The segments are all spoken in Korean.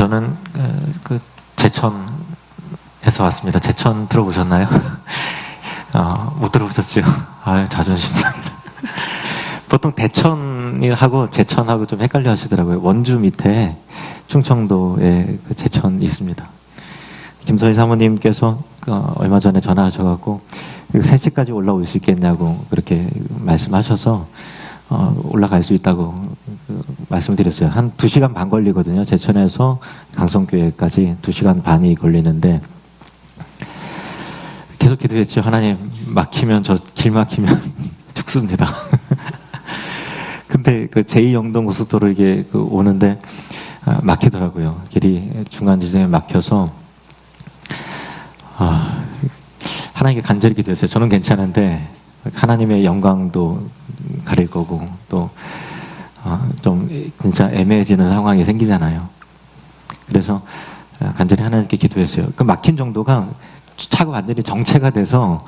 저는 그 제천에서 왔습니다. 제천 들어보셨나요? 못 들어보셨죠? 자존심 상해. 보통 대천하고 제천하고 좀 헷갈려 하시더라고요. 원주 밑에 충청도에 그 제천이 있습니다. 김선희 사모님께서 얼마 전에 전화하셔갖고 3시까지 올라올 수 있겠냐고 그렇게 말씀하셔서 올라갈 수 있다고 말씀드렸어요. 한 2시간 반 걸리거든요. 제천에서 강성교회까지 2시간 반이 걸리는데 계속 기도했죠. 하나님, 막히면 길 막히면 죽습니다. 근데 그 제2영동고속도로 이게 오는데 막히더라고요. 길이 중간 지점에 막혀서 하나님께 간절히 기도했어요. 저는 괜찮은데 하나님의 영광도 가릴 거고 또 좀 진짜 애매해지는 상황이 생기잖아요. 그래서 간절히 하나님께 기도했어요. 그 막힌 정도가 차가 완전히 정체가 돼서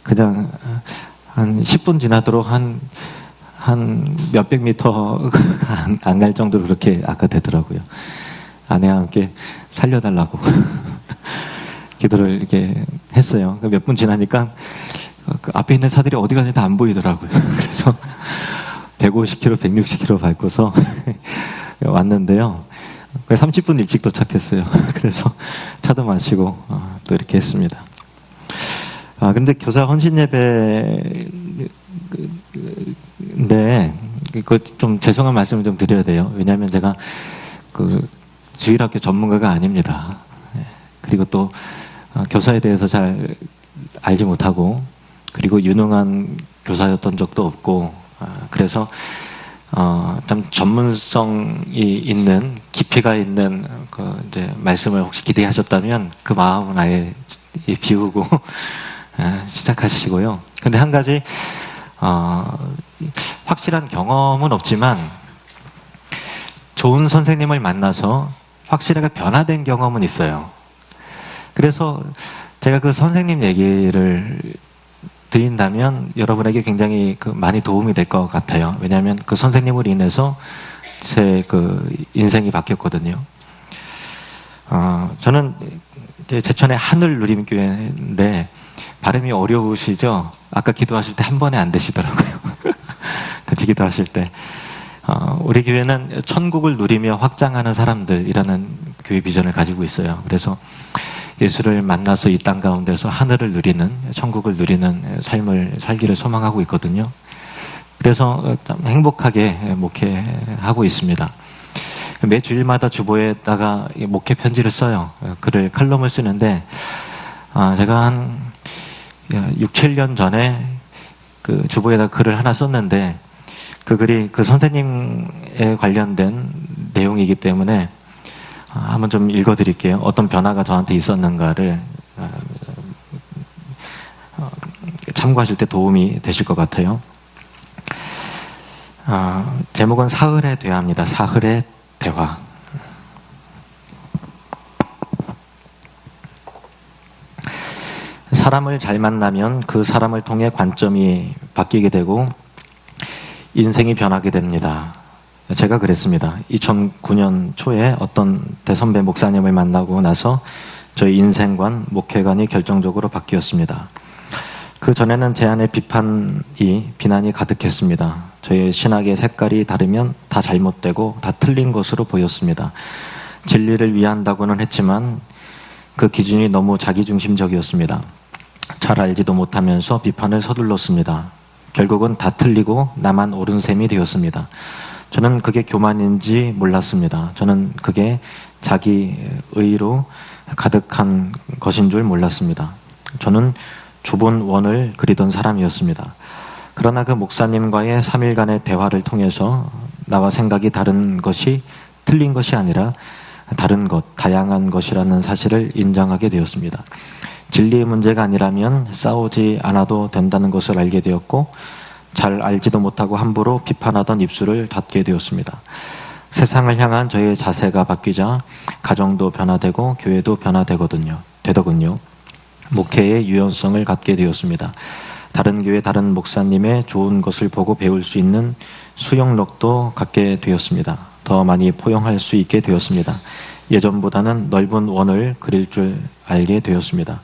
그냥 한 10분 지나도록 한 몇백 미터 안 갈 정도로 그렇게 아까 되더라고요. 아내와 함께 살려달라고 기도를 이렇게 했어요. 몇 분 지나니까 그 앞에 있는 차들이 어디 가는지 다 안 보이더라고요. 그래서 150km, 160km 밟고서 왔는데요. 30분 일찍 도착했어요. 그래서 차도 마시고 또 이렇게 했습니다. 근데 교사 헌신 예배인데 그 좀 죄송한 말씀을 좀 드려야 돼요. 왜냐하면 제가 그 주일학교 전문가가 아닙니다. 그리고 또 교사에 대해서 잘 알지 못하고 그리고 유능한 교사였던 적도 없고 그래서 좀 전문성이 있는 깊이가 있는 그 이제 말씀을 혹시 기대하셨다면 그 마음은 아예 비우고 시작하시고요. 근데 한 가지 확실한 경험은 없지만 좋은 선생님을 만나서 확실하게 변화된 경험은 있어요. 그래서 제가 그 선생님 얘기를 드린다면 여러분에게 굉장히 많이 도움이 될 것 같아요. 왜냐하면 그 선생님으로 인해서 제 인생이 바뀌었거든요. 저는 제천의 하늘누림교회인데 발음이 어려우시죠? 아까 기도하실 때 한 번에 안 되시더라고요. 대피 기도하실 때. 우리 교회는 천국을 누리며 확장하는 사람들이라는 교회 비전을 가지고 있어요. 그래서 예수를 만나서 이 땅 가운데서 하늘을 누리는, 천국을 누리는 삶을 살기를 소망하고 있거든요. 그래서 행복하게 목회하고 있습니다. 매 주일마다 주보에다가 목회 편지를 써요. 글을, 칼럼을 쓰는데, 제가 한 6, 7년 전에 그 주보에다 글을 하나 썼는데, 그 글이 그 선생님에 관련된 내용이기 때문에 한번 좀 읽어드릴게요. 어떤 변화가 저한테 있었는가를 참고하실 때 도움이 되실 것 같아요. 제목은 사흘의 대화입니다. 사흘의 대화. 사람을 잘 만나면 그 사람을 통해 관점이 바뀌게 되고 인생이 변하게 됩니다. 제가 그랬습니다. 2009년 초에 어떤 대선배 목사님을 만나고 나서 저희 인생관, 목회관이 결정적으로 바뀌었습니다. 그 전에는 제 안에 비난이 가득했습니다. 저의 신학의 색깔이 다르면 다 잘못되고 다 틀린 것으로 보였습니다. 진리를 위한다고는 했지만 그 기준이 너무 자기중심적이었습니다. 잘 알지도 못하면서 비판을 서둘렀습니다. 결국은 다 틀리고 나만 옳은 셈이 되었습니다. 저는 그게 교만인지 몰랐습니다. 저는 그게 자기 의로 가득한 것인 줄 몰랐습니다. 저는 좁은 원을 그리던 사람이었습니다. 그러나 그 목사님과의 3일간의 대화를 통해서 나와 생각이 다른 것이 틀린 것이 아니라 다른 것, 다양한 것이라는 사실을 인정하게 되었습니다. 진리의 문제가 아니라면 싸우지 않아도 된다는 것을 알게 되었고 잘 알지도 못하고 함부로 비판하던 입술을 닫게 되었습니다. 세상을 향한 저의 자세가 바뀌자 가정도 변화되고 교회도 변화되더군요. 목회의 유연성을 갖게 되었습니다. 다른 교회 다른 목사님의 좋은 것을 보고 배울 수 있는 수용력도 갖게 되었습니다. 더 많이 포용할 수 있게 되었습니다. 예전보다는 넓은 원을 그릴 줄 알게 되었습니다.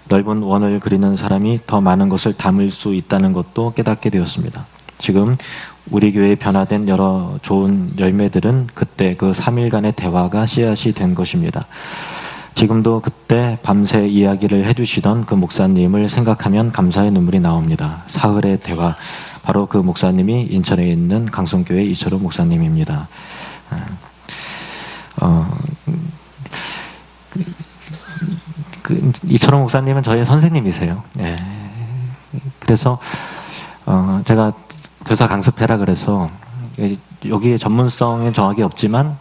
넓은 원을 그리는 사람이 더 많은 것을 담을 수 있다는 것도 깨닫게 되었습니다. 지금 우리 교회에 변화된 여러 좋은 열매들은 그때 그 3일간의 대화가 씨앗이 된 것입니다. 지금도 그때 밤새 이야기를 해주시던 그 목사님을 생각하면 감사의 눈물이 나옵니다. 사흘의 대화, 바로 그 목사님이 인천에 있는 강성교회 이철호 목사님입니다. 이철호 목사님은 저의 선생님이세요. 예. 그래서 제가 교사 강습해라 그래서 여기에 전문성은 정확히 없지만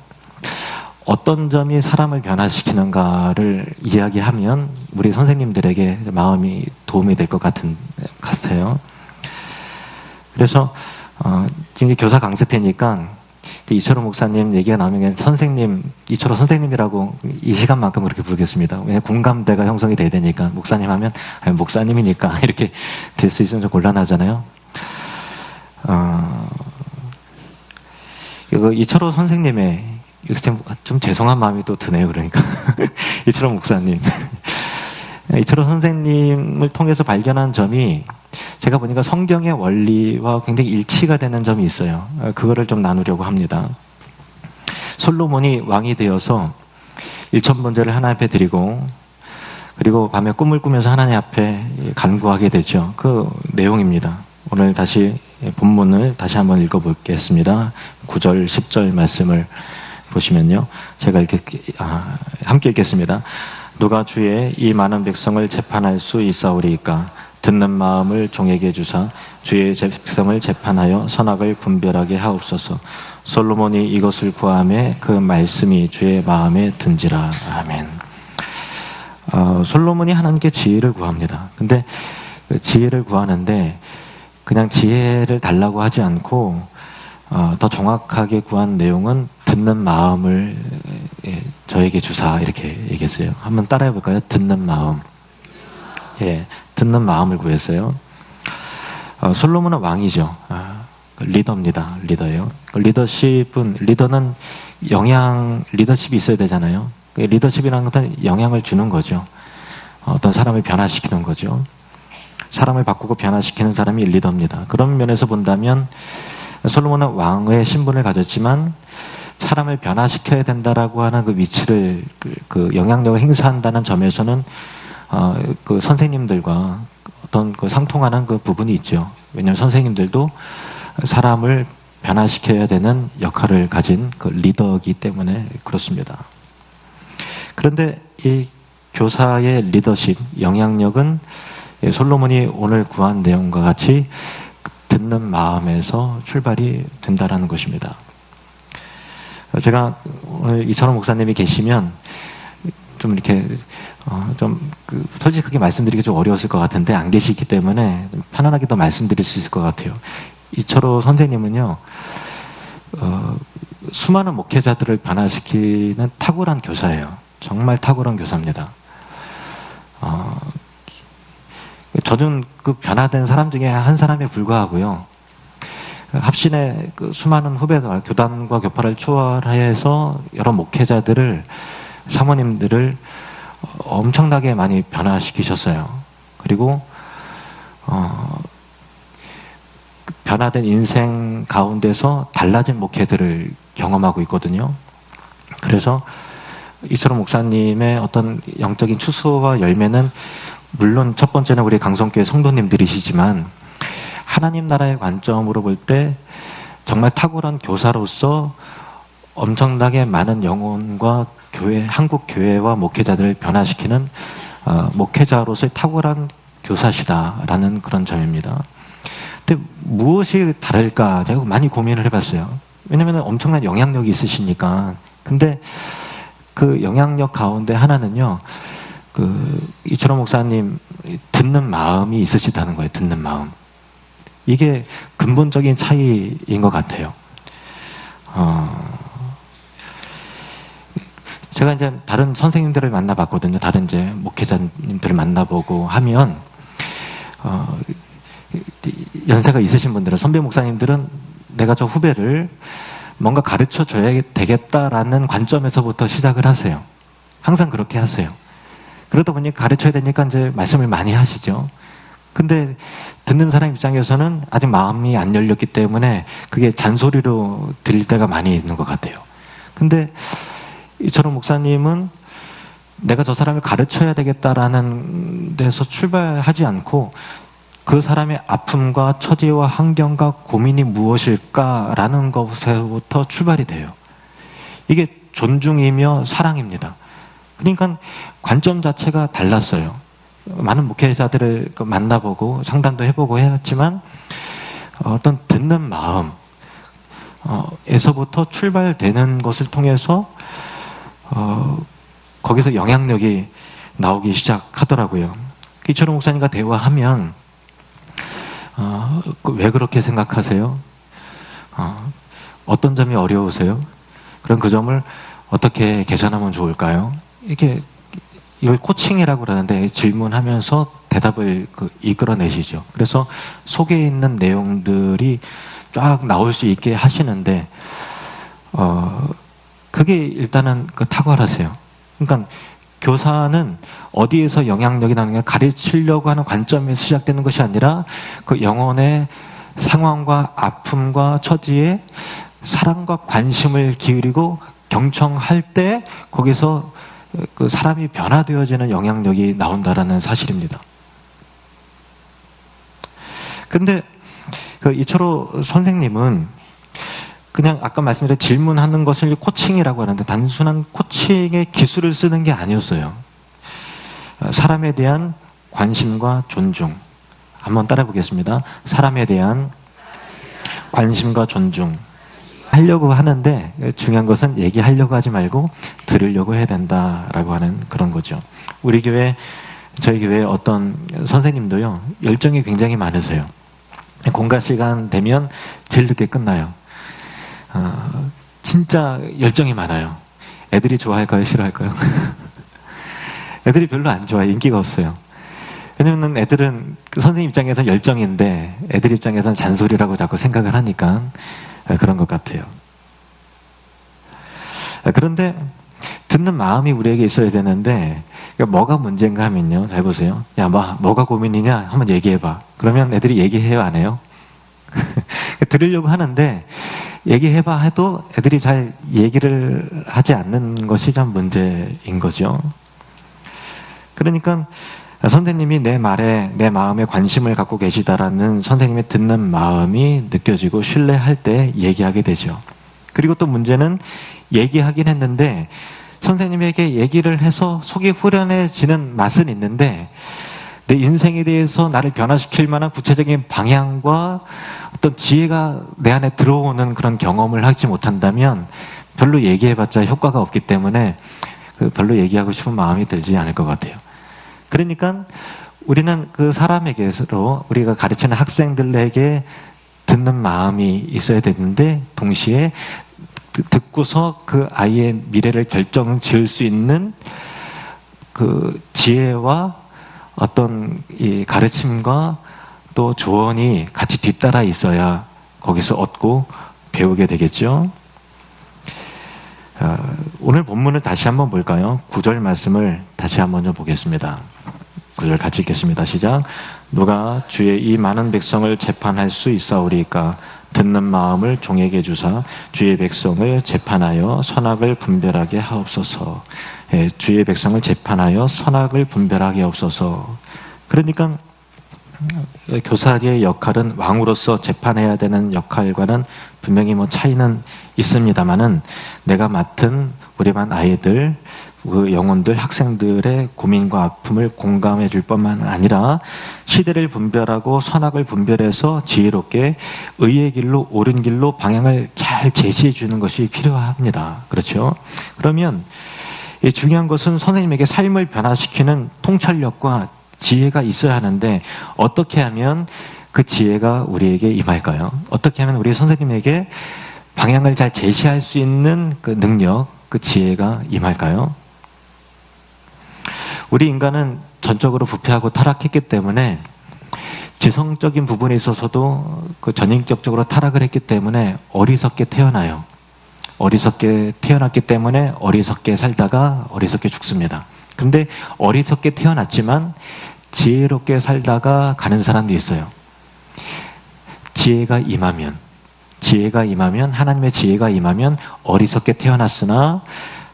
어떤 점이 사람을 변화시키는가를 이야기하면 우리 선생님들에게 마음이 도움이 될 것 같아요. 그래서 지금 교사 강습회니까 이철호 목사님 얘기가 나오면 선생님, 이철호 선생님이라고 이 시간만큼 그렇게 부르겠습니다. 왜냐하면 공감대가 형성이 돼야 되니까. 목사님 하면 목사님이니까 이렇게 될 수 있으면 좀 곤란하잖아요. 이철호 선생님의 좀 죄송한 마음이 또 드네요. 그러니까 이철호 목사님, 이철호 선생님을 통해서 발견한 점이 제가 보니까 성경의 원리와 굉장히 일치가 되는 점이 있어요. 그거를 좀 나누려고 합니다. 솔로몬이 왕이 되어서 1000번제를 하나님 앞에 드리고 그리고 밤에 꿈을 꾸면서 하나님 앞에 간구하게 되죠. 그 내용입니다. 오늘 다시 본문을 다시 한번 읽어보겠습니다. 9절, 10절 말씀을 보시면요. 제가 함께 읽겠습니다. 누가 주의 이 많은 백성을 재판할 수 있사오리이까? 듣는 마음을 종에게 주사 주의 백성을 재판하여 선악을 분별하게 하옵소서. 솔로몬이 이것을 구하매 그 말씀이 주의 마음에 든지라. 아멘. 솔로몬이 하나님께 지혜를 구합니다. 근데 지혜를 구하는데 그냥 지혜를 달라고 하지 않고 더 정확하게 구한 내용은 듣는 마음을 저에게 주사 이렇게 얘기했어요. 한번 따라해 볼까요? 듣는 마음. 예, 듣는 마음을 구했어요. 솔로몬은 왕이죠. 리더입니다. 리더예요. 리더는 리더십이 있어야 되잖아요. 리더십이라는 것은 영향을 주는 거죠. 어떤 사람을 변화시키는 거죠. 사람을 바꾸고 변화시키는 사람이 리더입니다. 그런 면에서 본다면 솔로몬은 왕의 신분을 가졌지만 사람을 변화시켜야 된다라고 하는 그 위치를 그 영향력을 행사한다는 점에서는 그 선생님들과 어떤 그 상통하는 그 부분이 있죠. 왜냐하면 선생님들도 사람을 변화시켜야 되는 역할을 가진 그 리더이기 때문에 그렇습니다. 그런데 이 교사의 리더십, 영향력은 솔로몬이 오늘 구한 내용과 같이 듣는 마음에서 출발이 된다라는 것입니다. 제가 오늘 이철호 목사님이 계시면 좀 이렇게 솔직하게 말씀드리기 좀 어려웠을 것 같은데 안 계시기 때문에 편안하게 더 말씀드릴 수 있을 것 같아요. 이철호 선생님은요, 수많은 목회자들을 변화시키는 탁월한 교사예요. 정말 탁월한 교사입니다. 저는 그 변화된 사람 중에 한 사람에 불과하고요. 합신의 그 수많은 후배가 교단과 교파를 초월해서 여러 목회자들을, 사모님들을 엄청나게 많이 변화시키셨어요. 그리고 변화된 인생 가운데서 달라진 목회들을 경험하고 있거든요. 그래서 이철호 목사님의 어떤 영적인 추수와 열매는 물론 첫 번째는 우리 강성교회 성도님들이시지만 하나님 나라의 관점으로 볼 때 정말 탁월한 교사로서 엄청나게 많은 영혼과 교회, 한국 교회와 목회자들을 변화시키는 목회자로서의 탁월한 교사시다라는 그런 점입니다. 근데 무엇이 다를까 제가 많이 고민을 해봤어요. 왜냐하면 엄청난 영향력이 있으시니까. 근데 그 영향력 가운데 하나는요, 이철호 목사님 듣는 마음이 있으시다는 거예요. 듣는 마음. 이게 근본적인 차이인 것 같아요. 제가 이제 다른 선생님들을 만나봤거든요. 다른 이제 목회자님들을 만나보고 하면, 연세가 있으신 분들은, 선배 목사님들은 내가 저 후배를 뭔가 가르쳐 줘야 되겠다라는 관점에서부터 시작을 하세요. 항상 그렇게 하세요. 그러다 보니 가르쳐야 되니까 이제 말씀을 많이 하시죠. 근데 듣는 사람 입장에서는 아직 마음이 안 열렸기 때문에 그게 잔소리로 들릴 때가 많이 있는 것 같아요. 근데 이철호 목사님은 내가 저 사람을 가르쳐야 되겠다라는 데서 출발하지 않고 그 사람의 아픔과 처지와 환경과 고민이 무엇일까라는 것에서부터 출발이 돼요. 이게 존중이며 사랑입니다. 그러니까 관점 자체가 달랐어요. 많은 목회자들을 만나보고 상담도 해보고 해왔지만 어떤 듣는 마음 에서부터 출발되는 것을 통해서 거기서 영향력이 나오기 시작하더라고요. 이철호 목사님과 대화하면 왜 그렇게 생각하세요? 어떤 점이 어려우세요? 그럼 그 점을 어떻게 개선하면 좋을까요? 이걸 코칭이라고 그러는데 질문하면서 대답을 이끌어내시죠. 그래서 속에 있는 내용들이 쫙 나올 수 있게 하시는데 그게 일단은 탁월하세요. 그러니까 교사는 어디에서 영향력이 나느냐 가르치려고 하는 관점에서 시작되는 것이 아니라 그 영혼의 상황과 아픔과 처지에 사랑과 관심을 기울이고 경청할 때 거기서 그 사람이 변화되어지는 영향력이 나온다라는 사실입니다. 근데 이철호 선생님은 그냥 아까 말씀드린 질문하는 것을 코칭이라고 하는데 단순한 코칭의 기술을 쓰는 게 아니었어요. 사람에 대한 관심과 존중. 한번 따라 보겠습니다. 사람에 대한 관심과 존중. 하려고 하는데 중요한 것은 얘기하려고 하지 말고 들으려고 해야 된다라고 하는 그런 거죠. 저희 교회 어떤 선생님도요, 열정이 굉장히 많으세요. 공과 시간 되면 제일 늦게 끝나요. 진짜 열정이 많아요. 애들이 좋아할까요? 싫어할까요? 애들이 별로 안 좋아해요. 인기가 없어요. 왜냐면 애들은 선생님 입장에서는 열정인데 애들 입장에서는 잔소리라고 자꾸 생각을 하니까 그런 것 같아요. 그런데 듣는 마음이 우리에게 있어야 되는데 뭐가 문제인가 하면요. 잘 보세요. 야, 뭐가 고민이냐? 한번 얘기해봐. 그러면 애들이 얘기해요? 안 해요? 들으려고 하는데 얘기해봐 해도 애들이 잘 얘기를 하지 않는 것이 좀 문제인 거죠. 그러니까 선생님이 내 말에 내 마음에 관심을 갖고 계시다라는 선생님의 듣는 마음이 느껴지고 신뢰할 때 얘기하게 되죠. 그리고 또 문제는 얘기하긴 했는데 선생님에게 얘기를 해서 속이 후련해지는 맛은 있는데 내 인생에 대해서 나를 변화시킬 만한 구체적인 방향과 어떤 지혜가 내 안에 들어오는 그런 경험을 하지 못한다면 별로 얘기해봤자 효과가 없기 때문에 별로 얘기하고 싶은 마음이 들지 않을 것 같아요. 그러니까 우리는 그 사람에게로 우리가 가르치는 학생들에게 듣는 마음이 있어야 되는데 동시에 듣고서 그 아이의 미래를 결정 지을 수 있는 그 지혜와 어떤 이 가르침과 또 조언이 같이 뒤따라 있어야 거기서 얻고 배우게 되겠죠. 오늘 본문을 다시 한번 볼까요? 9절 말씀을 다시 한번 좀 보겠습니다. 9절 같이 읽겠습니다. 시작. 누가 주의 이 많은 백성을 재판할 수 있사오리까? 듣는 마음을 종에게 주사 주의 백성을 재판하여 선악을 분별하게 하옵소서. 주의 백성을 재판하여 선악을 분별하게 하옵소서. 그러니까 교사의 역할은 왕으로서 재판해야 되는 역할과는 분명히 차이는 있습니다만은 내가 맡은 우리 반 아이들, 그 영혼들, 학생들의 고민과 아픔을 공감해 줄 뿐만 아니라 시대를 분별하고 선악을 분별해서 지혜롭게 의의 길로 옳은 길로 방향을 잘 제시해 주는 것이 필요합니다. 그렇죠? 그러면 중요한 것은 선생님에게 삶을 변화시키는 통찰력과 지혜가 있어야 하는데 어떻게 하면 그 지혜가 우리에게 임할까요? 어떻게 하면 우리 선생님에게 방향을 잘 제시할 수 있는 그 능력, 그 지혜가 임할까요? 우리 인간은 전적으로 부패하고 타락했기 때문에 지성적인 부분에 있어서도 그 전인격적으로 타락을 했기 때문에 어리석게 태어나요. 어리석게 태어났기 때문에 어리석게 살다가 어리석게 죽습니다. 그런데 어리석게 태어났지만 지혜롭게 살다가 가는 사람도 있어요. 지혜가 임하면, 하나님의 지혜가 임하면 어리석게 태어났으나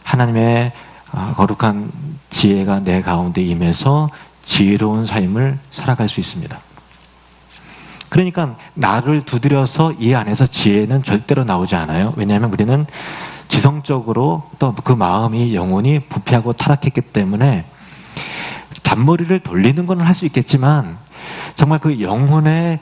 하나님의 거룩한 지혜가 내 가운데 임해서 지혜로운 삶을 살아갈 수 있습니다. 그러니까 나를 두드려서 이 안에서 지혜는 절대로 나오지 않아요. 왜냐하면 우리는 지성적으로 또 그 마음이 영혼이 부패하고 타락했기 때문에 잔머리를 돌리는 건 할 수 있겠지만 정말 그 영혼의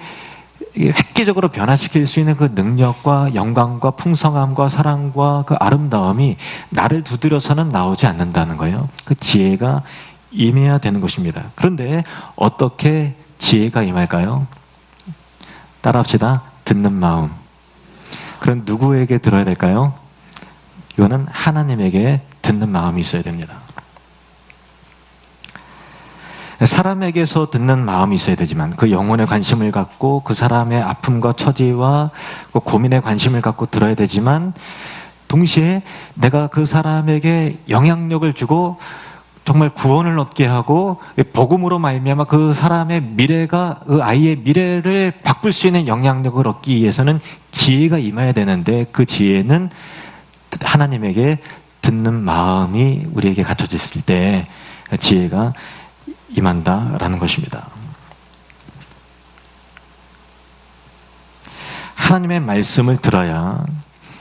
획기적으로 변화시킬 수 있는 그 능력과 영광과 풍성함과 사랑과 그 아름다움이 나를 두드려서는 나오지 않는다는 거예요. 그 지혜가 임해야 되는 것입니다. 그런데 어떻게 지혜가 임할까요? 따라합시다. 듣는 마음. 그럼 누구에게 들어야 될까요? 이거는 하나님에게 듣는 마음이 있어야 됩니다. 사람에게서 듣는 마음이 있어야 되지만 그 영혼에 관심을 갖고 그 사람의 아픔과 처지와 그 고민에 관심을 갖고 들어야 되지만 동시에 내가 그 사람에게 영향력을 주고 정말 구원을 얻게 하고 복음으로 말미암아 그 사람의 미래가 그 아이의 미래를 바꿀 수 있는 영향력을 얻기 위해서는 지혜가 임해야 되는데 그 지혜는 하나님에게 듣는 마음이 우리에게 갖춰졌을 때 지혜가 임한다라는 것입니다. 하나님의 말씀을 들어야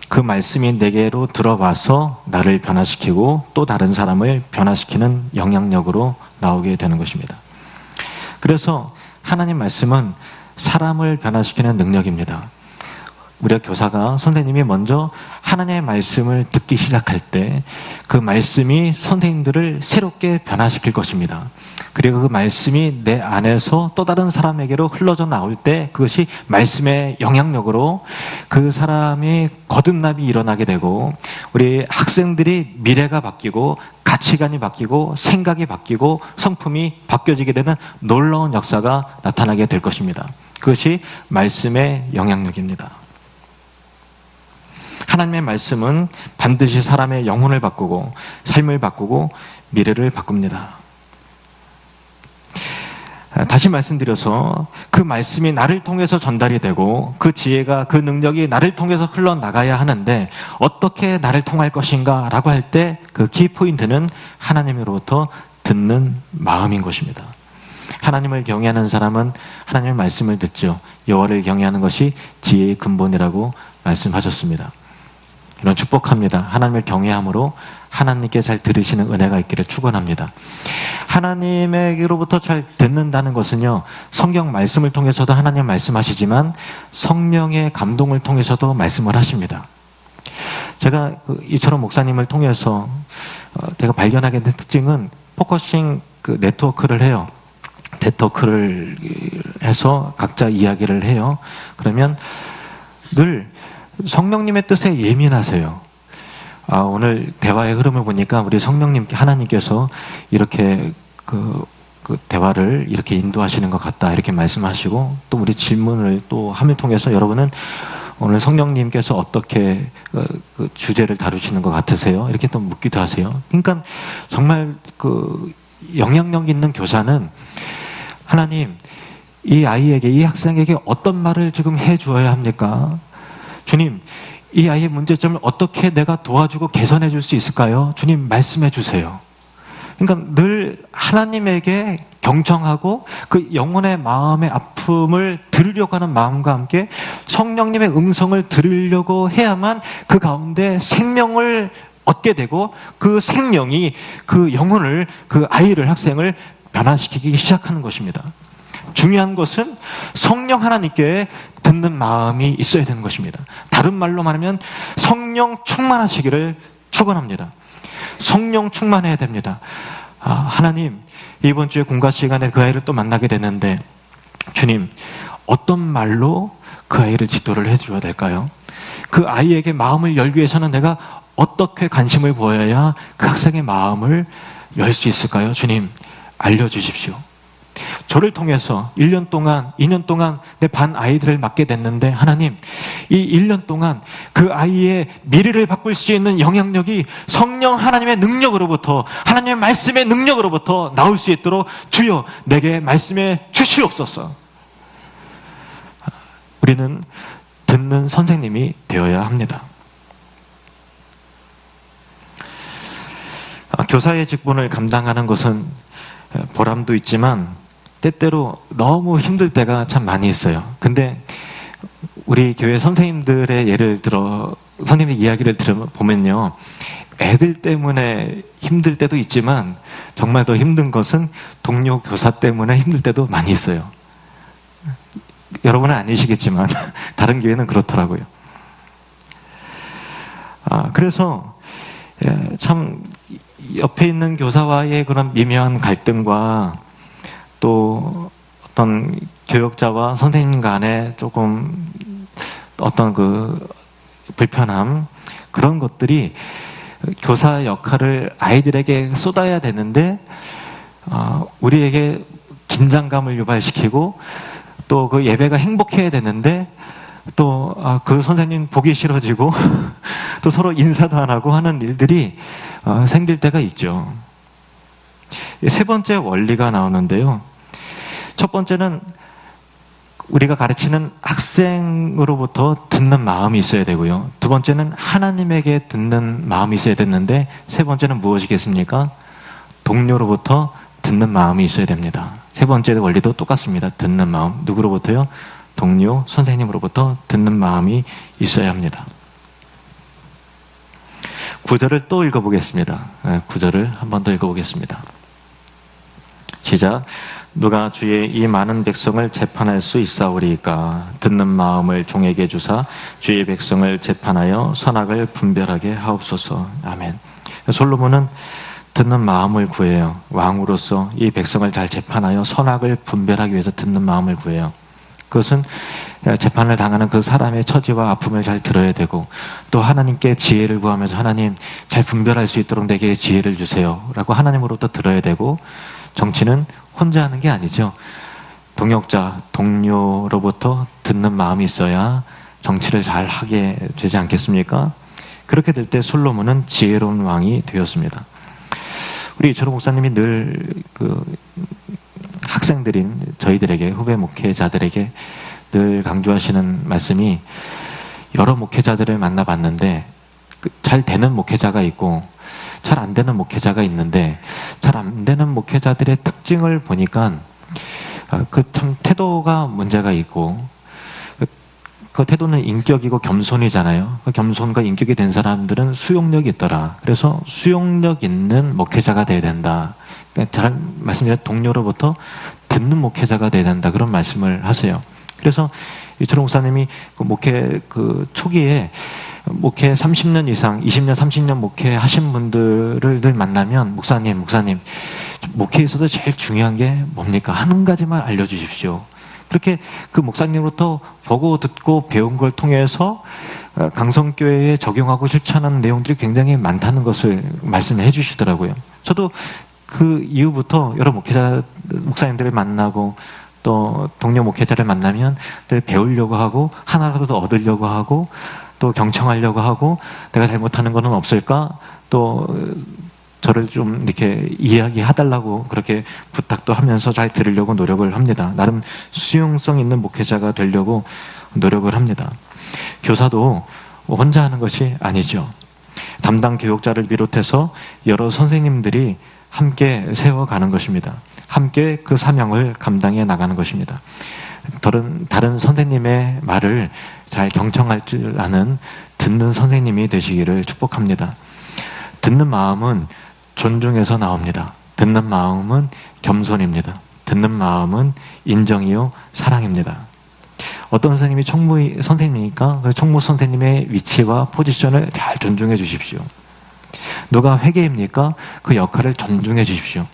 그 말씀이 내게로 들어와서 나를 변화시키고 또 다른 사람을 변화시키는 영향력으로 나오게 되는 것입니다. 그래서 하나님 말씀은 사람을 변화시키는 능력입니다. 우리가 교사가 선생님이 먼저 하나님의 말씀을 듣기 시작할 때 그 말씀이 선생님들을 새롭게 변화시킬 것입니다. 그리고 그 말씀이 내 안에서 또 다른 사람에게로 흘러져 나올 때 그것이 말씀의 영향력으로 그 사람이 거듭남이 일어나게 되고 우리 학생들이 미래가 바뀌고 가치관이 바뀌고 생각이 바뀌고 성품이 바뀌어지게 되는 놀라운 역사가 나타나게 될 것입니다. 그것이 말씀의 영향력입니다. 하나님의 말씀은 반드시 사람의 영혼을 바꾸고 삶을 바꾸고 미래를 바꿉니다. 다시 말씀드려서 그 말씀이 나를 통해서 전달이 되고 그 지혜가 그 능력이 나를 통해서 흘러나가야 하는데 어떻게 나를 통할 것인가 라고 할 때 그 키포인트는 하나님으로부터 듣는 마음인 것입니다. 하나님을 경외하는 사람은 하나님의 말씀을 듣죠. 여호와를 경외하는 것이 지혜의 근본이라고 말씀하셨습니다. 이런 축복합니다. 하나님을 경외함으로 하나님께 잘 들으시는 은혜가 있기를 축원합니다. 하나님에게로부터 잘 듣는다는 것은요, 성경 말씀을 통해서도 하나님 말씀하시지만 성령의 감동을 통해서도 말씀을 하십니다. 제가 이철원 목사님을 통해서 제가 발견하게 된 특징은 포커싱 네트워크를 해요. 네트워크를 해서 각자 이야기를 해요. 그러면 늘 성령님의 뜻에 예민하세요. 오늘 대화의 흐름을 보니까 우리 성령님, 하나님께서 이렇게 그 대화를 이렇게 인도하시는 것 같다. 이렇게 말씀하시고 또 우리 질문을 또 함을 통해서 여러분은 오늘 성령님께서 어떻게 그 주제를 다루시는 것 같으세요? 이렇게 또 묻기도 하세요. 그러니까 정말 그 영향력 있는 교사는 하나님, 이 아이에게, 이 학생에게 어떤 말을 지금 해 주어야 합니까? 주님, 이 아이의 문제점을 어떻게 내가 도와주고 개선해 줄 수 있을까요? 주님, 말씀해 주세요. 그러니까 늘 하나님에게 경청하고 그 영혼의 마음의 아픔을 들으려고 하는 마음과 함께 성령님의 음성을 들으려고 해야만 그 가운데 생명을 얻게 되고 그 생명이 그 영혼을, 그 아이를, 학생을 변화시키기 시작하는 것입니다. 중요한 것은 성령 하나님께 듣는 마음이 있어야 되는 것입니다. 다른 말로 말하면 성령 충만하시기를 축원합니다. 성령 충만해야 됩니다. 하나님, 이번 주에 공과 시간에 그 아이를 또 만나게 되는데 주님, 어떤 말로 그 아이를 지도를 해줘야 될까요? 그 아이에게 마음을 열기 위해서는 내가 어떻게 관심을 보여야 그 학생의 마음을 열 수 있을까요? 주님, 알려주십시오. 저를 통해서 1년 동안, 2년 동안 내 반 아이들을 맡게 됐는데 하나님, 이 1년 동안 그 아이의 미래를 바꿀 수 있는 영향력이 성령 하나님의 능력으로부터, 하나님의 말씀의 능력으로부터 나올 수 있도록 주여 내게 말씀해 주시옵소서. 우리는 듣는 선생님이 되어야 합니다. 교사의 직분을 감당하는 것은 보람도 있지만 때때로 너무 힘들 때가 참 많이 있어요. 근데 우리 교회 선생님들의 예를 들어 선생님의 이야기를 들어보면요, 애들 때문에 힘들 때도 있지만 정말 더 힘든 것은 동료 교사 때문에 힘들 때도 많이 있어요. 여러분은 아니시겠지만 다른 교회는 그렇더라고요. 그래서 참 옆에 있는 교사와의 그런 미묘한 갈등과 또 어떤 교역자와 선생님 간에 조금 어떤 그 불편함, 그런 것들이 교사 역할을 아이들에게 쏟아야 되는데 우리에게 긴장감을 유발시키고 또 그 예배가 행복해야 되는데 또 그 선생님 보기 싫어지고 또 서로 인사도 안 하고 하는 일들이 생길 때가 있죠. 세 번째 원리가 나오는데요. 첫 번째는 우리가 가르치는 학생으로부터 듣는 마음이 있어야 되고요. 두 번째는 하나님에게 듣는 마음이 있어야 됐는데, 세 번째는 무엇이겠습니까? 동료로부터 듣는 마음이 있어야 됩니다. 세 번째 원리도 똑같습니다. 듣는 마음. 누구로부터요? 동료, 선생님으로부터 듣는 마음이 있어야 합니다. 구절을 또 읽어보겠습니다. 구절을 한 번 더 읽어보겠습니다. 시작. 누가 주의 이 많은 백성을 재판할 수 있사오리이까? 듣는 마음을 종에게 주사 주의 백성을 재판하여 선악을 분별하게 하옵소서. 아멘. 솔로몬은 듣는 마음을 구해요. 왕으로서 이 백성을 잘 재판하여 선악을 분별하기 위해서 듣는 마음을 구해요. 그것은 재판을 당하는 그 사람의 처지와 아픔을 잘 들어야 되고, 또 하나님께 지혜를 구하면서 하나님 잘 분별할 수 있도록 내게 지혜를 주세요 라고 하나님으로부터 들어야 되고, 정치는 혼자 하는 게 아니죠. 동역자, 동료로부터 듣는 마음이 있어야 정치를 잘 하게 되지 않겠습니까? 그렇게 될 때 솔로몬은 지혜로운 왕이 되었습니다. 우리 이철호 목사님이 늘 학생들인 저희들에게, 후배 목회자들에게 늘 강조하시는 말씀이, 여러 목회자들을 만나봤는데 잘 되는 목회자가 있고 잘 안 되는 목회자가 있는데, 잘 안 되는 목회자들의 특징을 보니까 그 참 태도가 문제가 있고, 그 태도는 인격이고 겸손이잖아요. 그 겸손과 인격이 된 사람들은 수용력이 있더라. 그래서 수용력 있는 목회자가 돼야 된다. 잘 말씀드린 동료로부터 듣는 목회자가 돼야 된다. 그런 말씀을 하세요. 그래서 이철호 목사님이 목회 초기에 목회 30년 이상, 20년, 30년 목회 하신 분들을 늘 만나면, 목사님, 목회에서도 제일 중요한 게 뭡니까? 한 가지만 알려주십시오. 그렇게 그 목사님으로부터 보고 듣고 배운 걸 통해서 강성교회에 적용하고 실천하는 내용들이 굉장히 많다는 것을 말씀해 주시더라고요. 저도 그 이후부터 여러 목사님들을 만나고 또 동료 목회자를 만나면 늘 배우려고 하고 하나라도 더 얻으려고 하고 또 경청하려고 하고, 내가 잘못하는 거는 없을까? 또 저를 좀 이렇게 이야기해달라고 그렇게 부탁도 하면서 잘 들으려고 노력을 합니다. 나름 수용성 있는 목회자가 되려고 노력을 합니다. 교사도 혼자 하는 것이 아니죠. 담당 교육자를 비롯해서 여러 선생님들이 함께 세워가는 것입니다. 함께 그 사명을 감당해 나가는 것입니다. 다른 선생님의 말을 잘 경청할 줄 아는 듣는 선생님이 되시기를 축복합니다. 듣는 마음은 존중에서 나옵니다. 듣는 마음은 겸손입니다. 듣는 마음은 인정이요 사랑입니다. 어떤 선생님이 총무 선생님이니까 그 총무 선생님의 위치와 포지션을 잘 존중해 주십시오. 누가 회계입니까? 그 역할을 존중해 주십시오.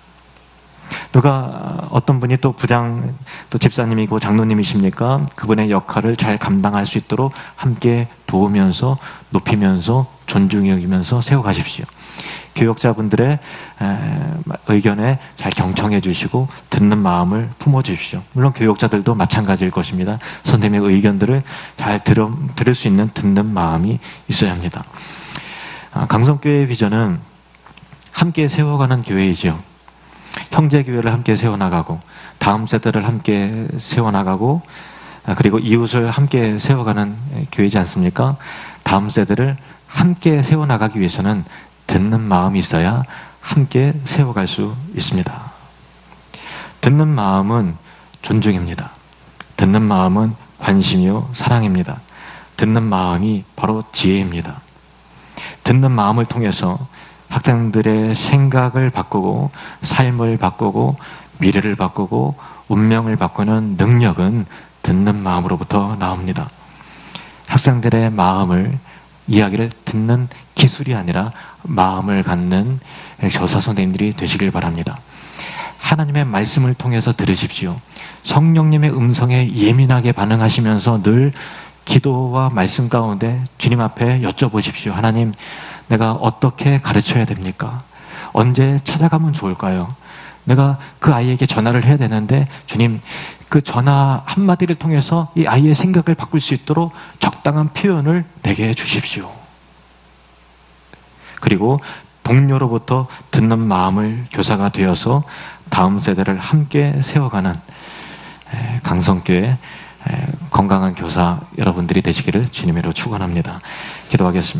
누가 어떤 분이 또 부장, 또 집사님이고 장로님이십니까? 그분의 역할을 잘 감당할 수 있도록 함께 도우면서 높이면서 존중해 여기면서 세워가십시오. 교역자분들의 의견에 잘 경청해 주시고 듣는 마음을 품어 주십시오. 물론 교역자들도 마찬가지일 것입니다. 선생님의 의견들을 잘 들을 수 있는 듣는 마음이 있어야 합니다. 강성교회의 비전은 함께 세워가는 교회이죠. 형제교회를 함께 세워나가고 다음 세대를 함께 세워나가고 그리고 이웃을 함께 세워가는 교회이지 않습니까? 다음 세대를 함께 세워나가기 위해서는 듣는 마음이 있어야 함께 세워갈 수 있습니다. 듣는 마음은 존중입니다. 듣는 마음은 관심이요 사랑입니다. 듣는 마음이 바로 지혜입니다. 듣는 마음을 통해서 학생들의 생각을 바꾸고 삶을 바꾸고 미래를 바꾸고 운명을 바꾸는 능력은 듣는 마음으로부터 나옵니다. 학생들의 마음을 이야기를 듣는 기술이 아니라 마음을 갖는 교사 선생님들이 되시길 바랍니다. 하나님의 말씀을 통해서 들으십시오. 성령님의 음성에 예민하게 반응하시면서 늘 기도와 말씀 가운데 주님 앞에 여쭤보십시오. 하나님, 내가 어떻게 가르쳐야 됩니까? 언제 찾아가면 좋을까요? 내가 그 아이에게 전화를 해야 되는데 주님, 그 전화 한마디를 통해서 이 아이의 생각을 바꿀 수 있도록 적당한 표현을 내게 주십시오. 그리고 동료로부터 듣는 마음을 교사가 되어서 다음 세대를 함께 세워가는 강성교회 건강한 교사 여러분들이 되시기를 주님으로 축원합니다. 기도하겠습니다.